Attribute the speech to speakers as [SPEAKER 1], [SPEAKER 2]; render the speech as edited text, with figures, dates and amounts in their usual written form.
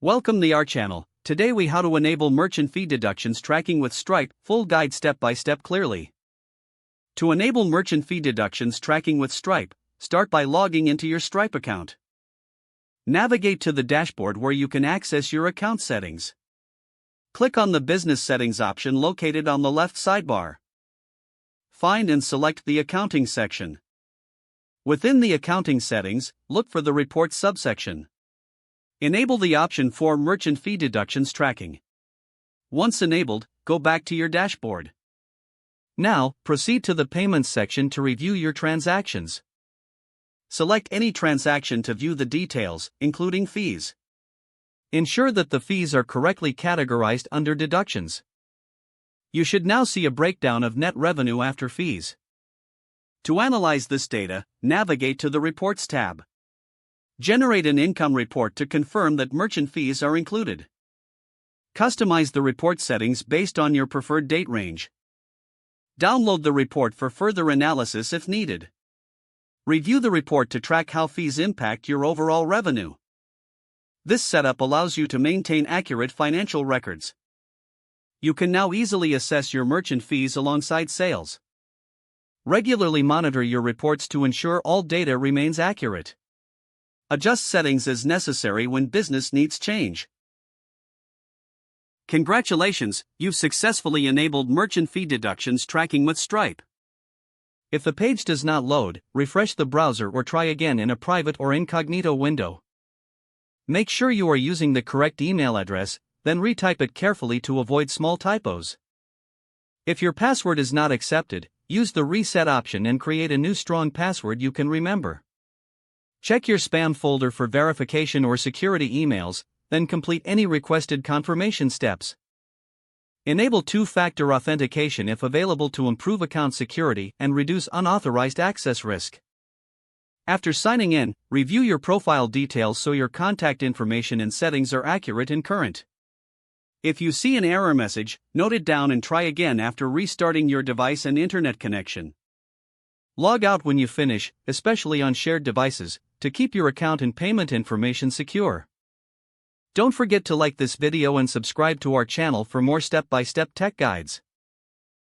[SPEAKER 1] Welcome to our channel. Today we how to enable merchant fee deductions tracking with Stripe, full guide step by step clearly. To enable merchant fee deductions tracking with Stripe, start by logging into your Stripe account. Navigate to the dashboard where you can access your account settings. Click on the Business Settings option located on the left sidebar. Find and select the Accounting section. Within the Accounting settings, look for the Report subsection. Enable the option for merchant fee deductions tracking. Once enabled, go back to your dashboard. Now, proceed to the Payments section to review your transactions. Select any transaction to view the details, including fees. Ensure that the fees are correctly categorized under deductions. You should now see a breakdown of net revenue after fees. To analyze this data, navigate to the Reports tab. Generate an income report to confirm that merchant fees are included. Customize the report settings based on your preferred date range. Download the report for further analysis if needed. Review the report to track how fees impact your overall revenue. This setup allows you to maintain accurate financial records. You can now easily assess your merchant fees alongside sales. Regularly monitor your reports to ensure all data remains accurate. Adjust settings as necessary when business needs change. Congratulations, you've successfully enabled merchant fee deductions tracking with Stripe. If the page does not load, refresh the browser or try again in a private or incognito window. Make sure you are using the correct email address, then retype it carefully to avoid small typos. If your password is not accepted, use the reset option and create a new strong password you can remember. Check your spam folder for verification or security emails, then complete any requested confirmation steps. Enable two-factor authentication if available to improve account security and reduce unauthorized access risk. After signing in, review your profile details so your contact information and settings are accurate and current. If you see an error message, note it down and try again after restarting your device and internet connection. Log out when you finish, especially on shared devices, to keep your account and payment information secure. Don't forget to like this video and subscribe to our channel for more step-by-step tech guides.